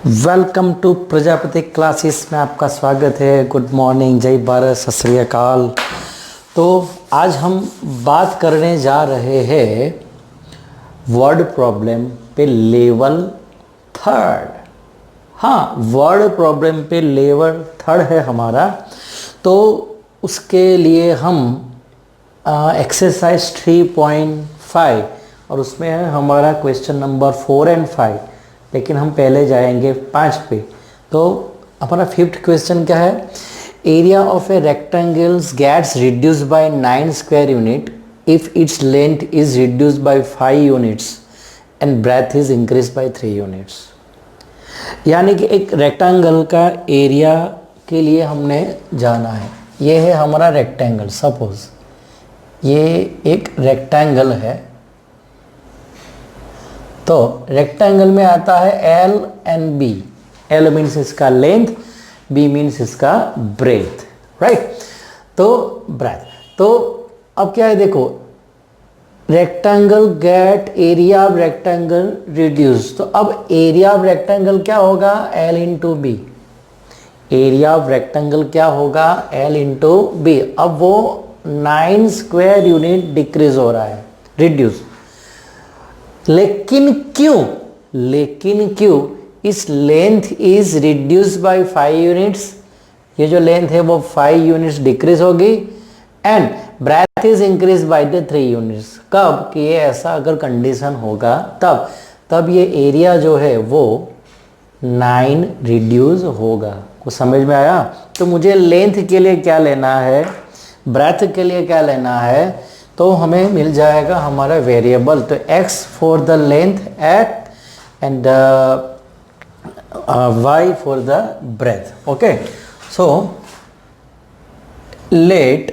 Welcome to Prajapati classes में आपका स्वागत है। गुड मॉर्निंग, जय भारत, सत श्री अकाल। तो आज हम बात करने जा रहे हैं वर्ड प्रॉब्लम पे लेवल थर्ड। हाँ, वर्ड प्रॉब्लम पे लेवल थर्ड है हमारा। तो उसके लिए हम एक्सरसाइज 3.5 और उसमें है हमारा क्वेश्चन नंबर 4 और 5, लेकिन हम पहले जाएंगे 5 पे। तो हमारा 5th क्वेश्चन क्या है? Area of a rectangles gets reduce by 9 square unit if its length is reduce by 5 units and breadth is increase by 3 units. यानी कि एक रेक्टेंगल का एरिया के लिए हमने जाना है। ये है हमारा रेक्टेंगल। सपोज ये एक रेक्टेंगल है, तो रेक्टेंगल में आता है L and B. L means इसका लेंथ, बी मीन्स इसका ब्रेथ, राइट? तो ब्रेथ। तो अब क्या है, देखो, rectangle get area of rectangle reduce. तो अब एरिया ऑफ रेक्टेंगल क्या होगा? L into B. Area of rectangle क्या होगा? L into B. अब वो 9 स्क्वायर यूनिट डिक्रीज हो रहा है, रिड्यूस। लेकिन क्यों इस length is reduce by 5 units. ये जो लेंथ है वो 5 यूनिट्स डिक्रीज होगी and breadth is increase by the 3 units. कब कि ये ऐसा अगर कंडीशन होगा तब ये एरिया जो है वो 9 रिड्यूस होगा। कुछ समझ में आया? तो मुझे लेंथ के लिए क्या लेना है, ब्रेथ के लिए क्या लेना है, तो हमें मिल जाएगा हमारा वेरिएबल। तो x for the length at and y for the breadth. Okay, so let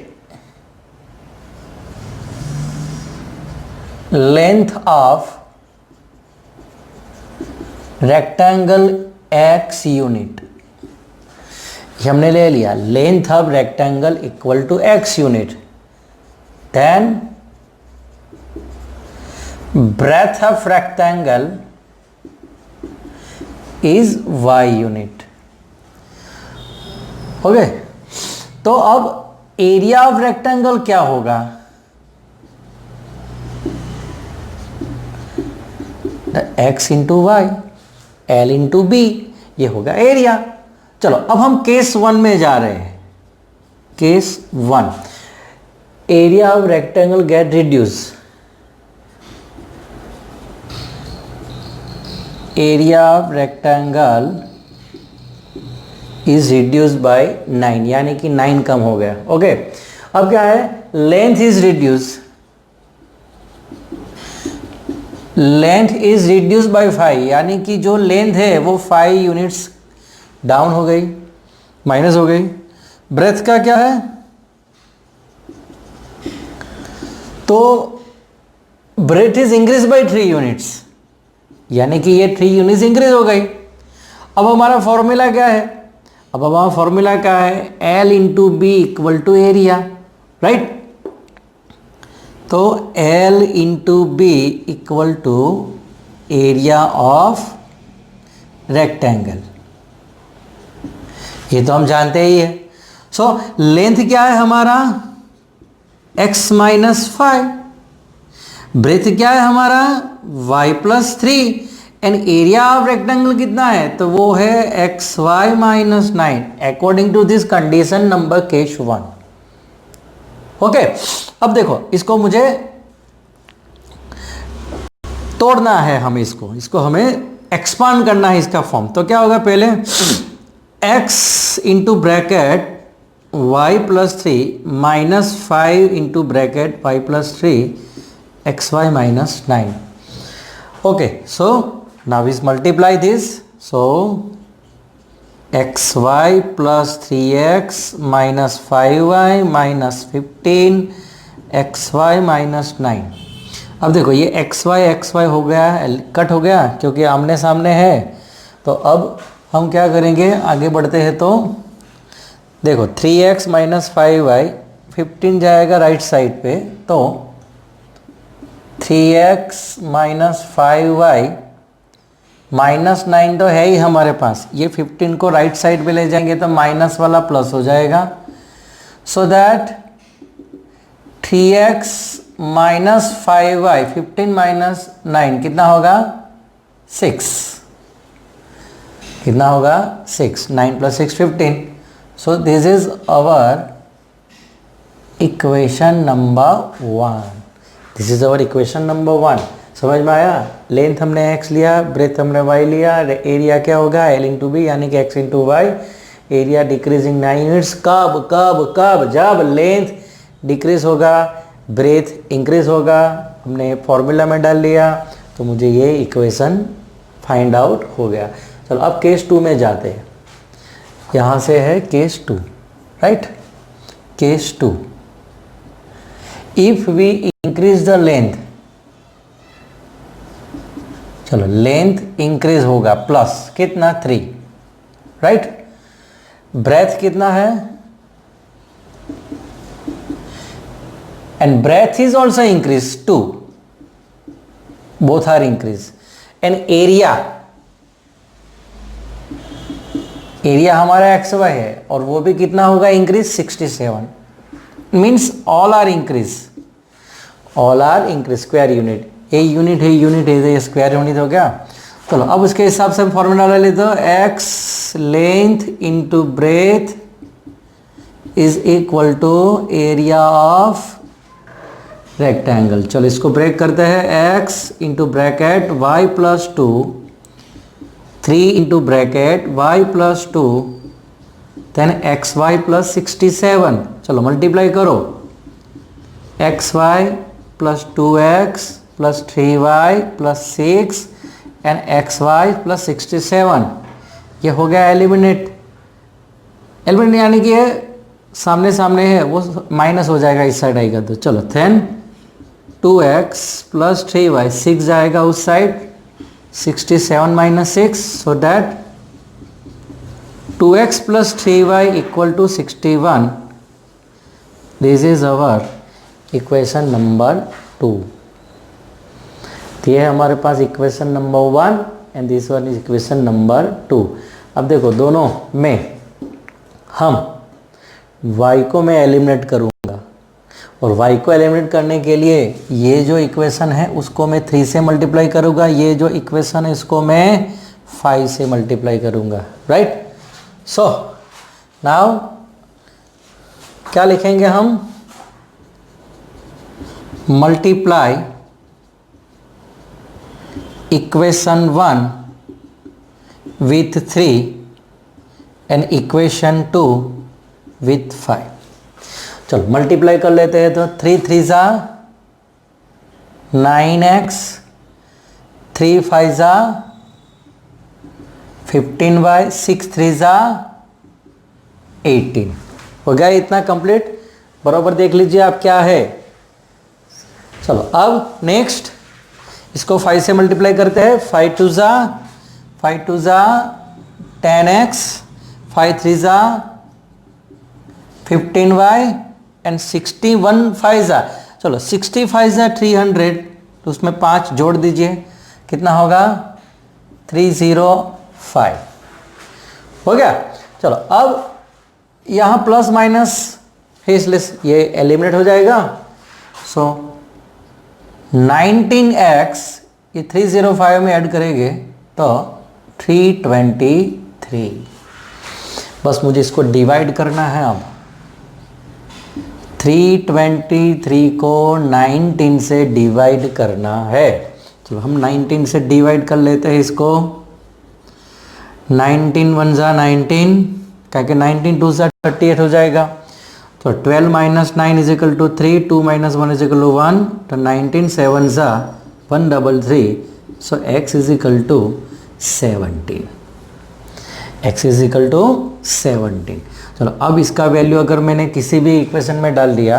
length of rectangle x unit, हमने ले लिया length of rectangle equal to x unit. Then breadth of rectangle is y unit। Okay, तो अब area of rectangle क्या होगा? x into y, L into B, ये होगा area. चलो अब हम केस 1 में जा रहे हैं। Case 1, area of rectangle get reduce. Area of rectangle is reduce by 9, यानी कि 9 कम हो गया। ओके, अब क्या है? Length is reduce. Length is reduce by 5, यानी कि जो लेंथ है वो 5 यूनिट्स डाउन हो गई, माइनस हो गई। ब्रेथ का क्या है? तो breadth is increase by 3 units, यानी कि ये 3 यूनिट्स इंक्रीज हो गई। अब हमारा फॉर्मूला क्या है? अब हमारा फॉर्मूला क्या है? L into B equal to area, right? तो L into B equal to area of rectangle, ये तो हम जानते ही है। सो लेंथ क्या है हमारा? x minus 5। ब्रेथ क्या है हमारा? y plus 3। And area of rectangle कितना है? तो वो है x y minus 9 according to this condition number case 1। Okay, अब देखो, इसको मुझे तोड़ना है, हम इसको हमें एक्सपांड करना है इसका फॉर्म। तो क्या होगा? पहले x into bracket y plus 3 minus 5 into bracket y plus 3 x y minus 9। Okay, so now is multiply this. So x y plus 3x minus 5y minus 15 x y minus 9। अब देखो, ये x Y हो गया, cut हो गया क्योंकि आमने सामने है। तो अब हम क्या करेंगे, आगे बढ़ते हैं। तो देखो, 3x माइनस 5y, 15 जाएगा राइट साइड पे, तो 3x माइनस 5y -9 तो है ही हमारे पास, ये 15 को राइट साइड पे ले जाएंगे तो माइनस वाला प्लस हो जाएगा, so that 3x minus 5y, 15 minus 9 कितना होगा 6, कितना होगा 6, 9 plus 6 15. So this is our equation number 1. This is our equation number 1. समझ में आया? लेंथ हमने x लिया, ब्रेथ हमने y लिया, एरिया क्या होगा l इंटू बी, यानी कि x into y. Area decreasing 9 units. कब कब कब? जब लेंथ डिक्रीज होगा, ब्रेथ इंक्रीज होगा. हमने फॉर्मूला में डाल लिया तो मुझे ये इक्वेशन फाइंड आउट हो गया. चलो अब केस 2 में जाते हैं. यहाँ से है case 2, right. Case 2, if we increase the length, चलो लेंथ इंक्रीज होगा प्लस कितना 3, राइट. ब्रेथ कितना है, and breadth is also increase 2, both are increase. And area हमारा एक्स वाई है और वो भी कितना होगा increase 67. Means all are increase, all are increase. Square unit, a unit है, यूनिट है, स्क्वायर यूनिट हो गया. चलो अब उसके हिसाब से हम फॉर्मूला ले लेते हो. X length into breadth is equal to area of rectangle. चलो इसको ब्रेक करते हैं. X into bracket y plus 2, 3 into bracket y plus 2, then x y plus 67. चलो मल्टीप्लाई करो. X y plus 2x plus 3y plus 6 and x y plus 67. ये हो गया eliminate. Eliminate यानी कि ये सामने सामने है, वो माइनस हो जाएगा इस साइड आएगा तो. चलो देन 2x प्लस 3y, 6 जाएगा उस side, 67 minus 6, so that 2x plus 3y equal to 61. This is our equation number 2. तो ये है हमारे पास equation number 1 and this one is equation number 2. अब देखो दोनों में हम y को मैं एलिमिनेट करूँगा और y को एलिमिनेट करने के लिए ये जो इक्वेशन है उसको मैं 3 से मल्टीप्लाई करूँगा, ये जो इक्वेशन है इसको मैं 5 से मल्टीप्लाई करूँगा, राइट. सो नाउ क्या लिखेंगे हम? Multiply equation 1 with 3 and equation 2 with 5. चलो मल्टीप्लाई कर लेते हैं. तो 3 3 जा 9x, 3 5 जा 15y, 6 3 जा 18. हो गया इतना कंप्लीट. बराबर देख लीजिए आप क्या है. चलो अब नेक्स्ट इसको 5 से मल्टीप्लाई करते हैं. 5 2 जा 10x, 5 3 जा 15y एंड 61 5 जा. चलो 65 जा 300, तो उसमें 5 जोड़ दीजिए, कितना होगा 305. हो गया. चलो अब यहाँ प्लस माइनस है इसलिए ये एलिमिनेट हो जाएगा. सो 19x ये 305 में ऐड करेंगे तो 323. बस मुझे इसको डिवाइड करना है. अब 323 को 19 से डिवाइड करना है. चलो हम 19 से डिवाइड कर लेते हैं इसको. 19 1 जा 19, क्या 19 2 जा 38 हो जाएगा. तो 12 minus 9 is equal to 3, 2 minus 1 is equal to 1, तो 19 7 जा 133. So x is equal to 17. x is equal to 17. चलो अब इसका वैल्यू अगर मैंने किसी भी इक्वेशन में डाल दिया,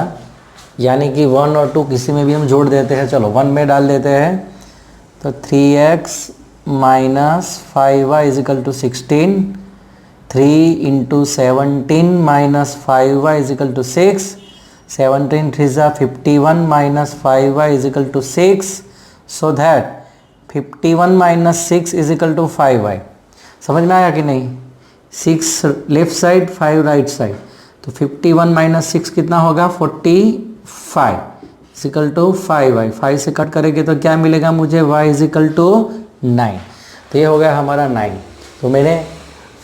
यानी कि 1 और 2 किसी में भी हम जोड़ देते हैं. चलो 1 में डाल देते हैं तो 3x minus 5y is equal to 16, 3 into 17 minus 5y is equal to 6, 17 3 जा 51 minus 5y is equal to 6, so that 51 minus 6 is equal to 5y। समझ में आया कि नहीं? 6 लेफ्ट साइड 5 राइट साइड, तो 51 माइनस 6 कितना होगा 45 इज इक्वल टू 5y। 5 से कट करेंगे तो क्या मिलेगा मुझे y इज इक्वल टू 9। तो ये हो गया हमारा 9। तो मैंने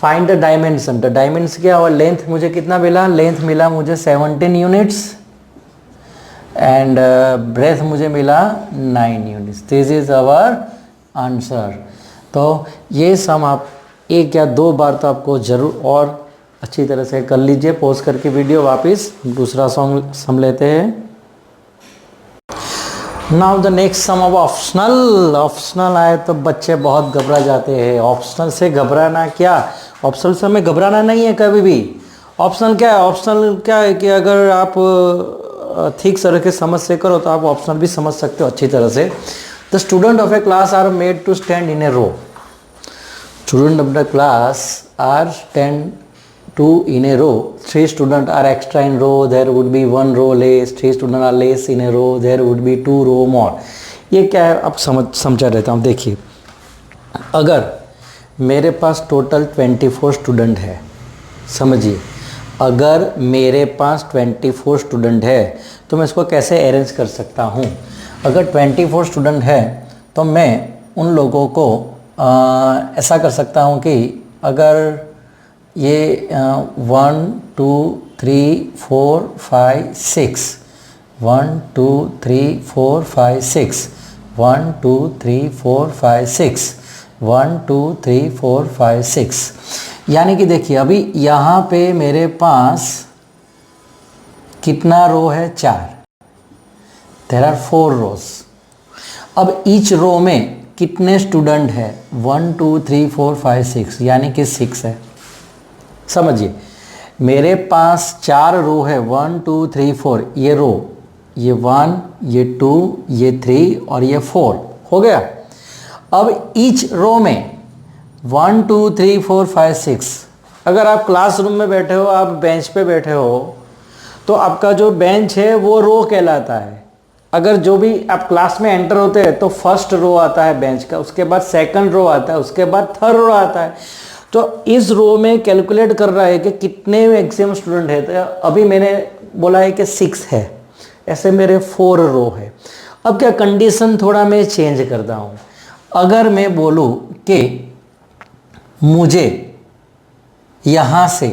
find the dimension, the dimension क्या हुआ, लेंथ मुझे कितना मिला, लेंथ मिला मुझे 17 यूनिट्स एंड ब्रेथ मुझे मिला 9 units. This is our answer. तो ये सम आप एक या दो बार तो आपको जरूर और अच्छी तरह से कर लीजिए। पॉज करके वीडियो वापस दूसरा सम लेते हैं। Now the next sum of optional. Optional आए तो बच्चे बहुत घबरा जाते हैं। ऑप्शनल से घबराना क्या, ऑप्शनल से हमें घबराना नहीं है कभी भी। ऑप्शनल क्या है, ऑप्शनल क्या है कि अगर आप ठीक तरह के समझ से करो तो आप ऑप्शनल भी समझ सकते हो अच्छी तरह से। The student of a class are made to stand in a row. Student of the class are stand to in a row. 3 students are extra in row, there would be 1 row less. 3 students are less in a row, there would be 2 row more. ये क्या है अब समझा रहता हूँ। देखिए, अगर मेरे पास टोटल 24 स्टूडेंट है, समझिए अगर मेरे पास 24 स्टूडेंट है तो मैं इसको कैसे अरेंज कर सकता हूँ। अगर 24 स्टूडेंट है तो मैं उन लोगों को ऐसा कर सकता हूँ कि अगर ये 1 2 3 4 5 6 1 2 3 4 5 6 1 2 3 4 5 6 1 2 3 4 5 6, यानी कि देखिए अभी यहाँ पे मेरे पास कितना रो है, 4। देयर आर 4 रोज। अब ईच रो में कितने स्टूडेंट है, 1 2 3 4 5 6, यानी कि 6 है। समझिए मेरे पास 4 रो है, 1 2 3 4, ये रो, ये 1 ये 2 ये 3 और ये 4 हो गया। अब ईच रो में 1 2 3 4 5 6, अगर आप क्लासरूम में बैठे हो, आप बेंच पे बैठे हो, तो आपका जो बेंच है वो रो कहलाता है। अगर जो भी आप क्लास में एंटर होते हैं तो फर्स्ट रो आता है बेंच का, उसके बाद सेकंड रो आता है, उसके बाद थर्ड रो आता है। तो इस रो में कैलकुलेट कर रहा है कि कितने मैक्सिमम स्टूडेंट है। तो अभी मैंने बोला है कि 6 है, ऐसे मेरे 4 रो है। अब क्या कंडीशन थोड़ा मैं चेंज करता हूँ। अगर मैं बोलूँ कि मुझे यहाँ से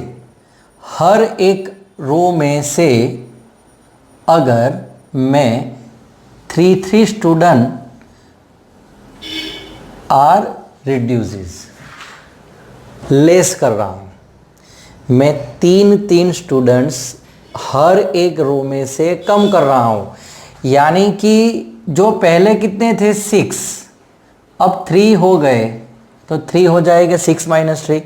हर एक रो में से अगर मैं 3 स्टूडेंट आर रिड्यूसेस, लेस कर रहा हूँ, मैं 3 स्टूडेंट्स हर एक रो में से कम कर रहा हूँ, यानी कि जो पहले कितने थे 6, अब 3 हो गए, तो 3 हो जाएगा 6 माइनस 3,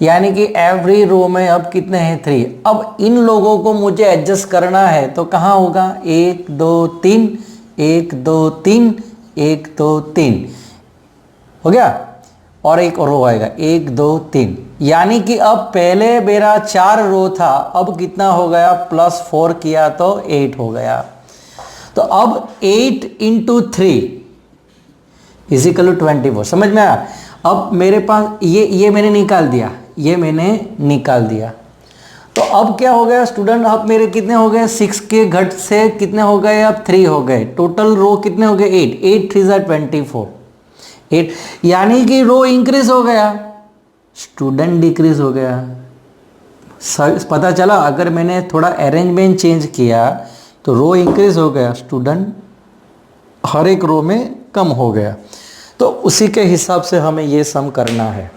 यानी कि एवरी रो में अब कितने हैं 3। अब इन लोगों को मुझे एडजस्ट करना है तो कहाँ होगा, 1 2 3 1 2 3 1 2 3 हो गया, और एक रो आएगा 1 2 3, यानी कि अब पहले मेरा 4 रो था, अब कितना हो गया, +4 किया तो 8 हो गया। तो अब 8 × 3 इज इक्वल टू 24। समझ में आया। अब मेरे पास ये मैंने निकाल दिया, ये मैंने निकाल दिया। तो अब क्या हो गया स्टूडेंट, अब मेरे कितने हो गए, 6 के घट से कितने हो गए, अब 3 हो गए। टोटल रो कितने हो गए, 8 8 3 = 24, 8, यानी कि रो इंक्रीज हो गया, स्टूडेंट डिक्रीज हो गया। पता चला, अगर मैंने थोड़ा अरेंजमेंट चेंज किया तो रो इंक्रीज हो गया, स्टूडेंट हर एक रो में कम हो गया। तो उसी के हिसाब से हमें ये सम करना है,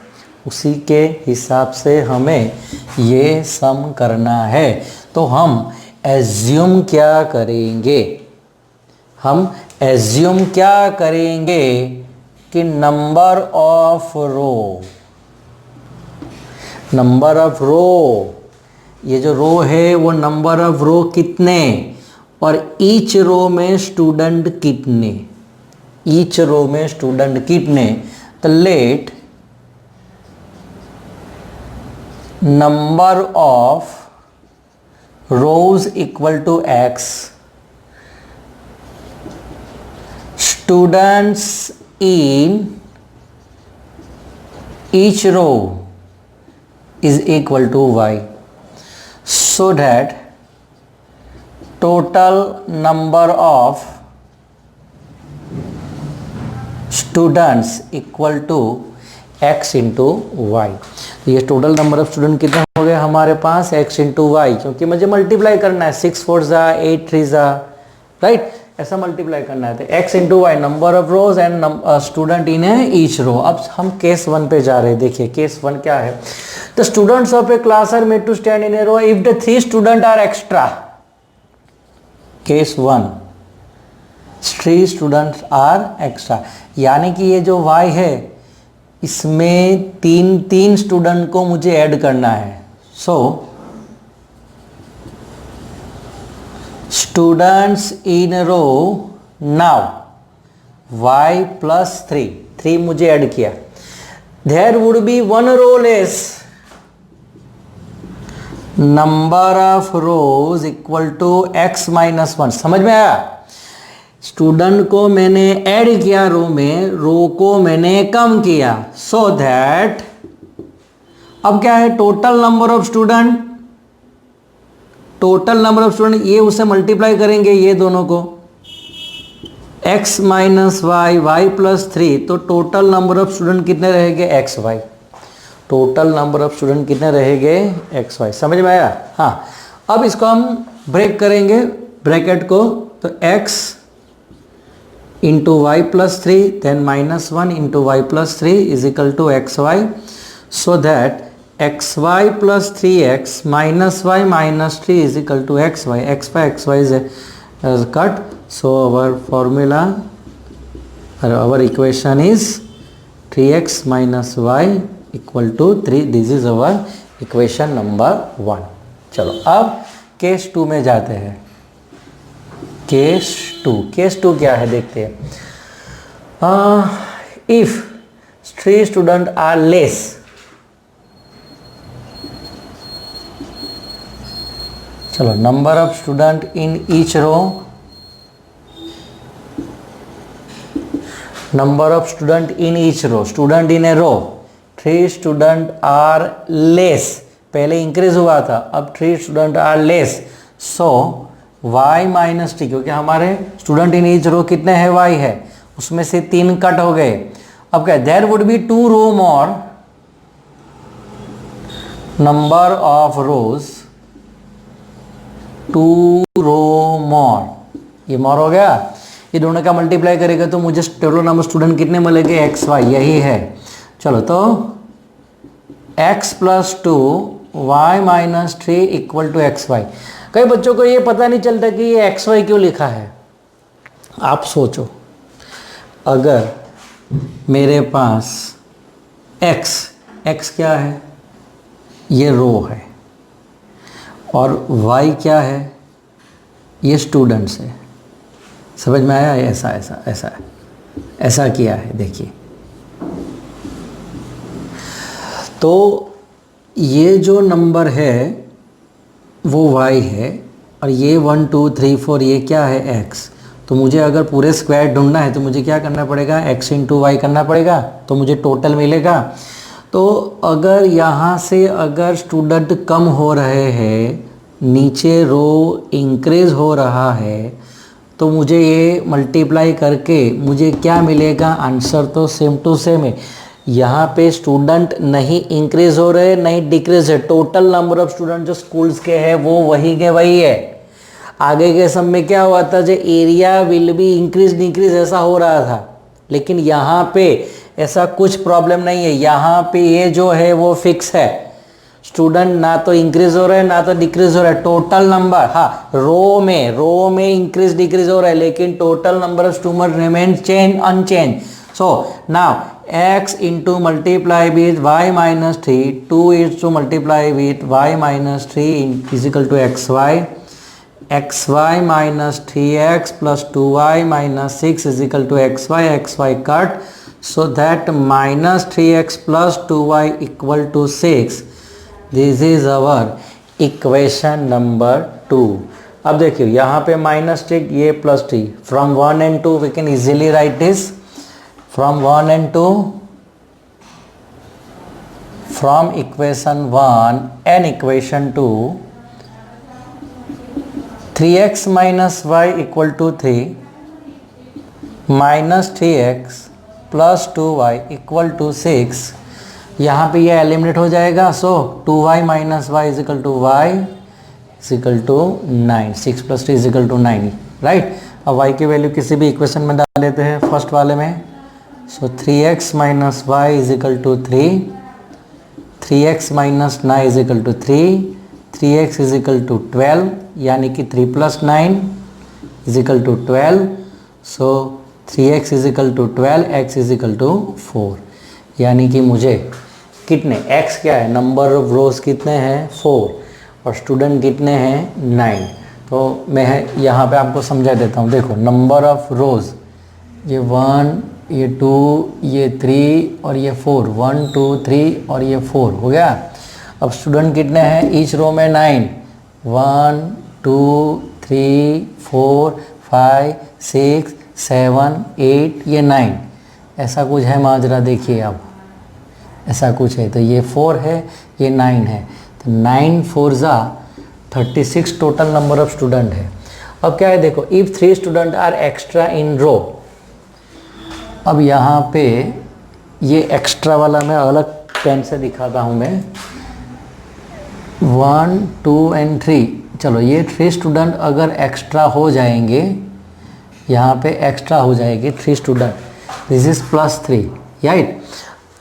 उसी के हिसाब से हमें ये सम करना है। तो हम एज्यूम क्या करेंगे, हम एज्यूम क्या करेंगे कि नंबर ऑफ रो, ये जो रो है वो नंबर ऑफ रो कितने, और ईच रो में स्टूडेंट कितने, ईच रो में स्टूडेंट कितने। तो let number of rows equal to x, students in each row is equal to y, so that total number of students equal to x into y। ये total number of student कितने हो गए हमारे पास, x into y, क्योंकि मुझे multiply करना है, 6 4 जा 8 3 जा, राइट, ऐसा मल्टीप्लाई करना है। तो x into y number of rows and student in each row. अब हम केस 1 पे जा रहे हैं। देखिए केस 1 क्या है, the students of a class are made to stand in a row if the 3 student are extra. Case 1, 3 students are extra, यानी कि ये जो y है इसमें तीन स्टूडेंट को मुझे ऐड करना है। So students in row now y plus 3 मुझे ऐड किया, there would be 1 row less, number of rows equal to x minus 1। समझ में आया? स्टूडेंट को मैंने ऐड किया रो में, रो को मैंने कम किया, सो दैट अब क्या है, total number of student, total number of student ये उससे मल्टीप्लाई करेंगे ये दोनों को, x minus y, y plus 3, तो टोटल नंबर ऑफ स्टूडेंट कितने रहेंगे, x y. Total number of student कितने रहेंगे, एक्स वाई। समझ में आया? हाँ, अब इसको हम ब्रेक करेंगे ब्रैकेट को, तो x into y plus 3 then minus 1 into y plus 3 is equal to x y, so that x y plus 3x minus y minus 3 is equal to x y. X y is cut, so our formula, our equation is 3x minus y equal to 3। This is our equation number 1। चलो अब case 2 में जाते हैं। Case 2 क्या है देखते हैं। If 3 student are less, चलो number of student in each row, number of student in each row, student in a row, 3 student are less, पहले इंक्रीज हुआ था, अब 3 student are less, so y minus t, क्योंकि हमारे student in each रो कितने हैं, y है, उसमें से 3 कट हो गए। अब क्या, there would be 2 row more, number of rows 2 row more, ये मोर हो गया, ये दोनों का मल्टीप्लाई करेगा तो मुझे टोटल नंबर स्टूडेंट कितने मिलेंगे, एक्स वाई, यही है। चलो तो x plus 2 y minus 3 equal to x y. कई बच्चों को ये पता नहीं चलता कि ये एक्स वाई क्यों लिखा है। आप सोचो, अगर मेरे पास x क्या है, ये रो है, और y क्या है, ये स्टूडेंट्स है। समझ में आया? ऐसा किया है, देखिए। तो ये जो नंबर है वो y है, और ये 1 2 3 4 ये क्या है, x। तो मुझे अगर पूरे स्क्वायर ढूंढना है तो मुझे क्या करना पड़ेगा, x इंटू वाई करना पड़ेगा, तो मुझे टोटल मिलेगा। तो अगर यहाँ से अगर स्टूडेंट कम हो रहे हैं, नीचे रो इंक्रीज हो रहा है, तो मुझे ये मल्टीप्लाई करके मुझे क्या मिलेगा, आंसर तो सेम टू सेम है। यहाँ पे स्टूडेंट नहीं इंक्रीज हो रहे, नहीं डिक्रीज है, टोटल नंबर ऑफ स्टूडेंट जो स्कूल्स के हैं वो वही के वही है। आगे के सब में क्या हुआ था, जो area will be increase decrease ऐसा हो रहा था, लेकिन यहाँ पे ऐसा कुछ प्रॉब्लम नहीं है। यहाँ पे ये जो है वो फिक्स है, स्टूडेंट ना तो इंक्रीज हो रहा है ना तो डिक्रीज हो रहा है। टोटल नंबर, हाँ, रो में इंक्रीज डिक्रीज हो रहा है, लेकिन total number of student remain change unchange. So now x into multiply with y minus 3, 2 is to multiply with y minus 3 is equal to xy, xy minus 3x plus 2y minus 6 is equal to xy cut, so that minus 3x plus 2y equal to 6. This is our equation number 2. अब देखिए यहाँ पे minus T, ये plus T, from 1 and 2 we can easily write this. From 1 and 2, from equation 1 and equation 2, 3x minus y equal to 3 minus 3x plus 2y equal to 6, यहाँ पे ये eliminate हो जाएगा. सो 2y minus y is equal to y is equal to 9. 6 plus 3 is equal to 9, right. अब y की value किसी भी equation में डाल लेते हैं फर्स्ट वाले में. सो 3x minus y is equal to 3, 3x minus 9 is equal to 3, 3x is equal to 12, यानी कि 3 plus 9 is equal to 12. So 3x is equal to 12, x is equal to 4. यानी कि मुझे कितने x क्या है, नंबर ऑफ रोज कितने हैं 4 और स्टूडेंट कितने हैं 9. तो मैं यहाँ पे आपको समझा देता हूँ. देखो नंबर ऑफ रोज ये 1, ये 2, ये 3 और ये 4. 1 2 3 और ये 4 हो गया. अब स्टूडेंट कितने हैं ईच रो में 9. 1 2 3 4 5 6 7 8 ये 9. ऐसा कुछ है माजरा. देखिए अब ऐसा कुछ है. तो ये 4 है, ये 9 है. तो 9 4 ज़ा 36 टोटल नंबर ऑफ स्टूडेंट है. अब क्या है देखो, इफ़ 3 स्टूडेंट आर एक्स्ट्रा इन रो. अब यहाँ पे ये एक्स्ट्रा वाला मैं अलग पेन से दिखाता हूँ मैं. 1 2 and 3, चलो ये 3 स्टूडेंट अगर एक्स्ट्रा हो जाएंगे, यहाँ पे एक्स्ट्रा हो जाएगी 3 स्टूडेंट. This is +3, right.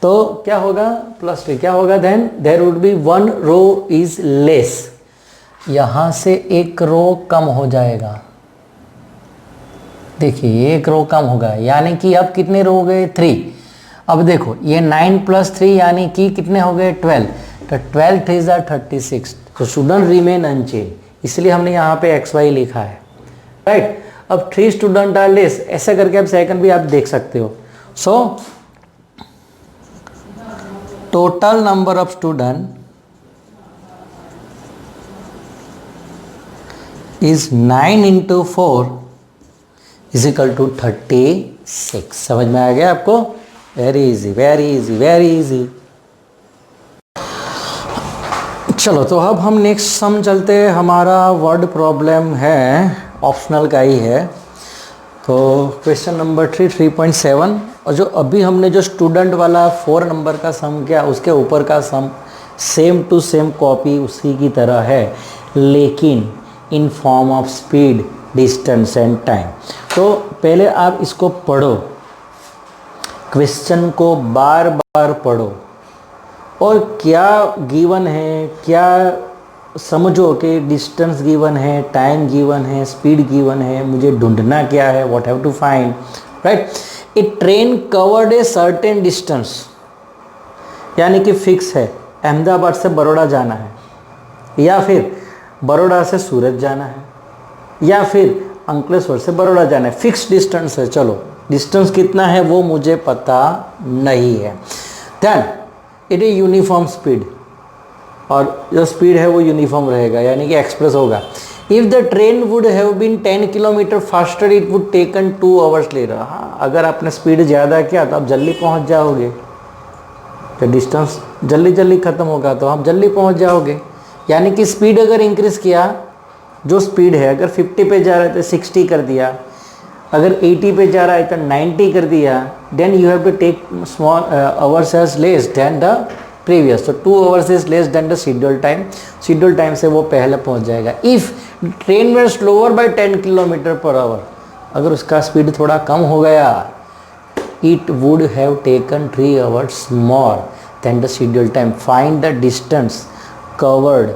तो क्या होगा +3 क्या होगा, then there would be 1 row is less. यहाँ से एक रो कम हो जाएगा. देखिए एक रो कम होगा, यानी कि अब कितने रो हो गए 3. अब देखो ये 9 + 3 यानी कि कितने हो गए 12. तो 12 3 ज़ा 36. तो स्टूडेंट रिमेन अनचेंज, इसलिए हमने यहाँ पे XY लिखा है, राइट. अब 3 स्टूडेंट आर लेस, ऐसा करके आप सेकंड भी आप देख सकते हो. So total number of student is 9 into 4 is equal to 36. समझ में आ गया आपको? Very easy, very easy, very easy. चलो तो अब हम नेक्स्ट सम चलते हैं. हमारा वर्ड प्रॉब्लम है, ऑप्शनल का ही है. तो क्वेश्चन नंबर 3.7. और जो अभी हमने जो स्टूडेंट वाला 4 नंबर का सम किया, उसके ऊपर का सम सेम टू सेम कॉपी उसी की तरह है, लेकिन in form of speed, distance and time. तो पहले आप इसको पढ़ो, क्वेश्चन को बार बार पढ़ो और क्या गिवन है, क्या समझो कि डिस्टेंस गिवन है, टाइम गिवन है, स्पीड गिवन है, मुझे ढूंढना क्या है, what have to find, right. A train covered a certain distance, यानी कि फिक्स है, अहमदाबाद से बड़ौदा जाना है, या फिर बड़ौदा से सूरत जाना है, या फिर अंकलेश्वर से बड़ौदा जाना है. फिक्स डिस्टेंस है. चलो डिस्टेंस कितना है वो मुझे पता नहीं है. Then it is uniform speed, और जो स्पीड है वो यूनिफॉर्म रहेगा, यानी कि एक्सप्रेस होगा. If the train would have been 10 kilometre faster it would taken 2 hours later. हाँ, अगर आपने स्पीड ज़्यादा किया तो आप जल्दी पहुंच जाओगे. तो डिस्टेंस जल्दी जल्दी ख़त्म होगा तो आप जल्दी पहुंच जाओगे. यानी कि स्पीड अगर इंक्रीज़ किया, जो स्पीड है अगर 50 पे जा रहा है तो 60 कर दिया, अगर 80 पे जा रहा है तो 90 कर दिया. Then you have to take small hours as less than the previous. तो 2 hours is less than the schedule time. Schedule time से वो पहले पहुंच जाएगा. If train were slower by 10 km/h, अगर उसका स्पीड थोड़ा कम हो गया, it would have taken 3 hours more than the scheduled time. Find the distance covered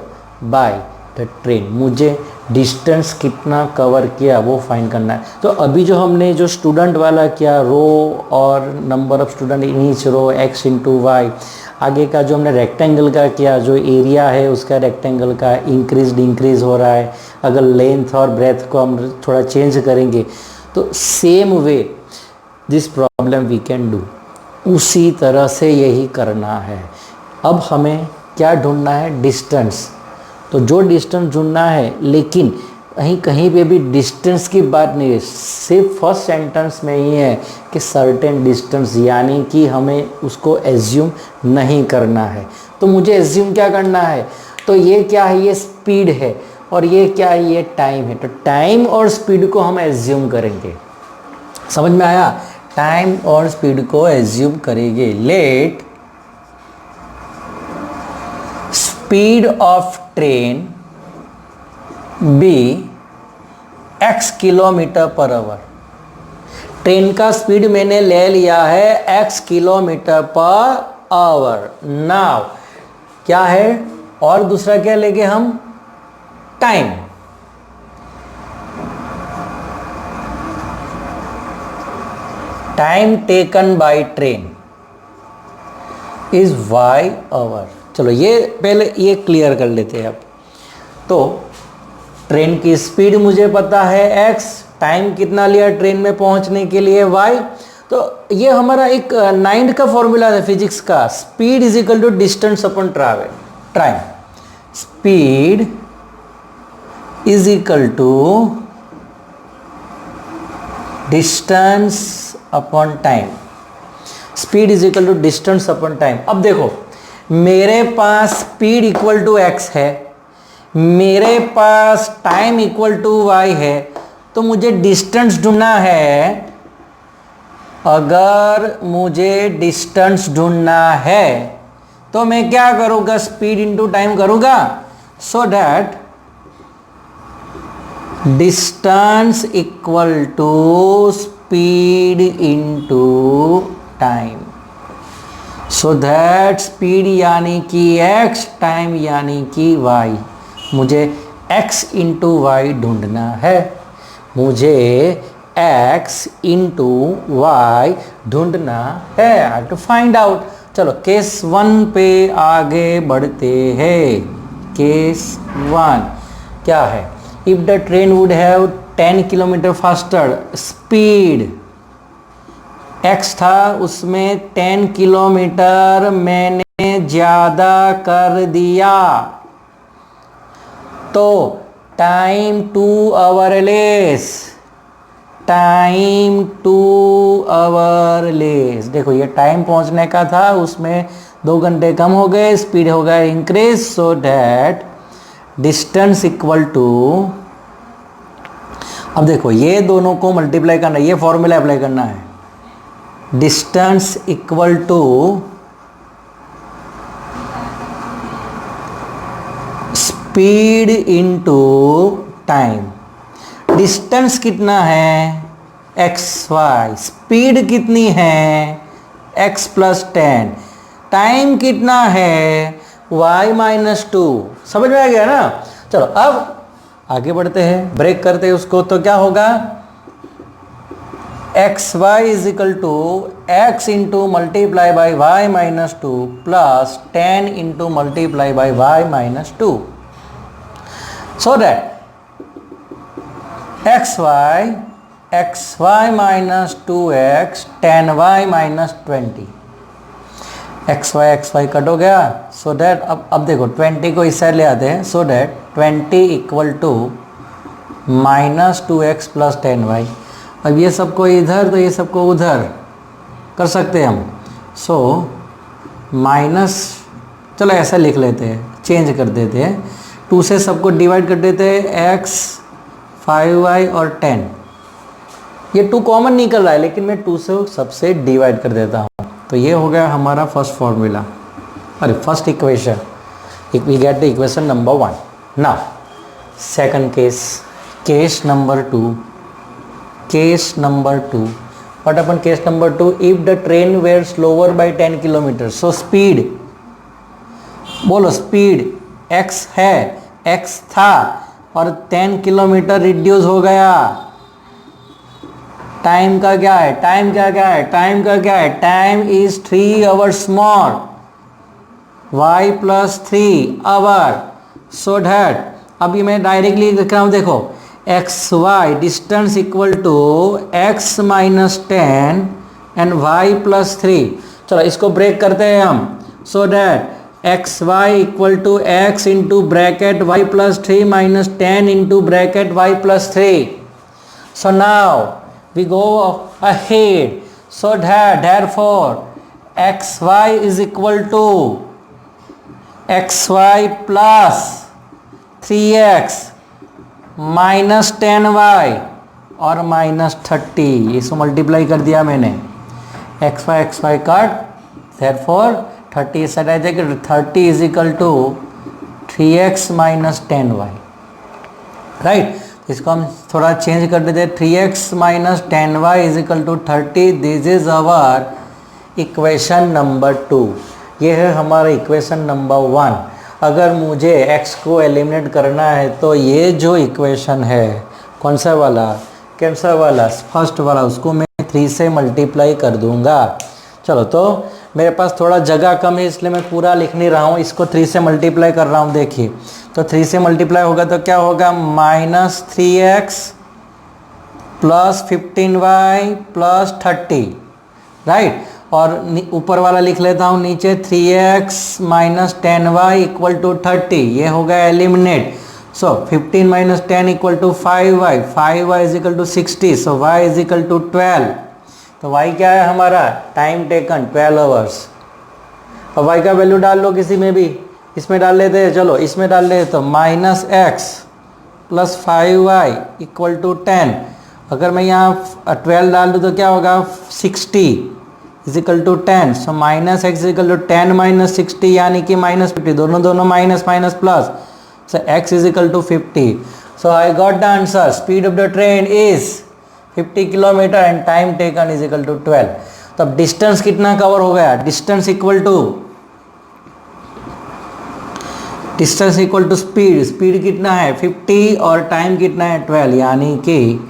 by the train. मुझे डिस्टेंस कितना कवर किया वो फाइंड करना है. तो अभी जो हमने जो स्टूडेंट वाला किया, रो और number of student in each row x into y. आगे का जो हमने रेक्टेंगल का किया, जो एरिया है उसका रेक्टेंगल का इंक्रीज हो रहा है. अगर लेंथ और ब्रेथ को हम थोड़ा चेंज करेंगे तो same way this problem we can do. उसी तरह से यही करना है. अब हमें क्या ढूंढना है, डिस्टेंस. तो जो डिस्टेंस ढूंढना है, लेकिन कहीं कहीं पे भी डिस्टेंस की बात नहीं है, सिर्फ फर्स्ट सेंटेंस में ही है कि सर्टेन डिस्टेंस, यानी कि हमें उसको एज्यूम नहीं करना है। तो मुझे एज्यूम क्या करना है, तो ये क्या है, ये स्पीड है, और ये क्या है, ये टाइम है। तो टाइम और स्पीड को हम एज्यूम करेंगे। समझ में आया? टाइम और स्पीड को एज्यूम करेंगे। Let speed of train be x kilometre per hour. Train का स्पीड मैंने ले लिया है x kilometre per hour. Now क्या है, और दूसरा क्या लेंगे हम, time. Time taken by train is y hour. चलो ये पहले ये क्लियर कर लेते हैं अब। तो ट्रेन की स्पीड मुझे पता है x, टाइम कितना लिया ट्रेन में पहुंचने के लिए y। तो ये हमारा एक 9th का फॉर्मूला है फिजिक्स का, speed is equal to distance upon travel time. Speed is equal to distance upon time. Speed is equal to distance upon time. अब देखो, मेरे पास स्पीड इक्वल टू x है, मेरे पास टाइम इक्वल टू y है, तो मुझे डिस्टेंस ढूंढना है। अगर मुझे डिस्टेंस ढूंढना है तो मैं क्या करूँगा, स्पीड इंटू टाइम करूँगा, so that distance equal to speed into time. So that speed यानी कि x, टाइम यानी कि y। मुझे x इंटू वाई ढूंढना है, मुझे x इंटू वाई ढूंढना है। I have to find out. चलो केस 1 पे आगे बढ़ते हैं। केस 1 क्या है, if the train would have 10 kilometre faster, speed x था, उसमें 10 किलोमीटर मैंने ज़्यादा कर दिया, तो time 2 our less. Time 2 our less. देखो ये टाइम पहुंचने का था, उसमें 2 घंटे कम हो गए, स्पीड हो गया increase, so that distance equal to, अब देखो ये दोनों को मल्टीप्लाई करना है, ये फॉर्मूला अप्लाई करना है। Distance equal to speed into time. Distance कितना है, एक्स वाई। स्पीड कितनी है, x प्लस 10। टाइम कितना है, y माइनस 2। समझ में आ गया ना? चलो अब आगे बढ़ते हैं, ब्रेक करते हैं उसको। तो क्या होगा, x y is equal to x into multiply by y minus 2 plus 10 into multiply by y minus 2, so that xy minus 2x 10y minus 20, xy cut हो गया, so that अब देखो 20 को इस साइड ले आते हैं, so that 20 equal to minus 2x plus 10y। अब ये सबको इधर तो ये सबको उधर कर सकते हैं हम, सो माइनस, चलो ऐसा लिख लेते हैं, चेंज कर देते हैं, 2 से सबको डिवाइड कर देते हैं, x 5y और 10। ये 2 कॉमन निकल रहा है, लेकिन मैं 2 से सबसे डिवाइड कर देता हूँ। तो ये हो गया हमारा फर्स्ट फॉर्मूला, अरे first equation. We get the equation number 1। Now second case, case number 2। Case number 2, what अपन case number 2, if the train were slower by 10 kilometre, so speed, बोलो स्पीड x है, x था और 10 kilometre reduce हो गया। Time का क्या है, टाइम क्या क्या है, टाइम का क्या है, time is 3 hours more, y plus 3 hour, so that, अभी मैं डायरेक्टली लिख रहा हूँ, देखो x y distance equal to x minus 10 and y plus 3। चलो इसको ब्रेक करते हैं हम, so that x y equal to x into bracket y plus 3 minus 10 into bracket y plus 3. So now we go ahead. So therefore xy is equal to xy plus 3x minus 10y और minus 30. इसको multiply कर दिया मैंने. X Y cut, therefore 30 इस side आ जाएगा. 30 is equal to 3x minus 10y. Right, इसको हम थोड़ा चेंज कर देते हैं. 3x minus 10y is equal to 30. This is our equation number 2. ये है हमारा इक्वेशन नंबर 1. अगर मुझे x को एलिमिनेट करना है तो ये जो इक्वेशन है, कौन सा वाला, कैंसा वाला, फर्स्ट वाला, उसको मैं 3 से मल्टीप्लाई कर दूंगा. चलो, तो मेरे पास थोड़ा जगह कम है इसलिए मैं पूरा लिख नहीं रहा हूँ. इसको 3 से मल्टीप्लाई कर रहा हूँ. देखिए, तो 3 से मल्टीप्लाई होगा तो क्या होगा, minus 3x plus 15y plus 30. Right, और ऊपर वाला लिख लेता हूँ नीचे. 3x minus 10y equal to 30. ये होगा eliminate. So 15 minus 10 equal to 5y. 5y is equal to 60. So y is equal to 12. तो y क्या है हमारा, टाइम टेकन 12 आवर्स. और y का वैल्यू डाल लो किसी में भी. इसमें डाल लेते हैं, चलो इसमें डाल लेते हैं. तो minus x plus 5y equal to 10. अगर मैं यहाँ 12 डाल दूँ तो क्या होगा, 60 is equal to 10. So minus x is equal to 10 minus 60 यानी कि माइनस 50. दोनों minus minus plus. So x is equal to 50. So I got the answer. Speed of the train is 50 kilometre and time taken is equal to 12. तो अब distance कितना cover हो गया, distance equal to speed. Speed कितना है 50 और time कितना है 12, यानी कि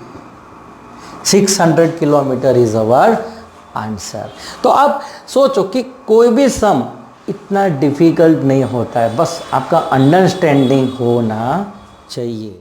600 किलोमीटर इज अवर आंसर. तो अब सोचो कि कोई भी सम इतना डिफिकल्ट नहीं होता है, बस आपका अंडरस्टैंडिंग होना चाहिए.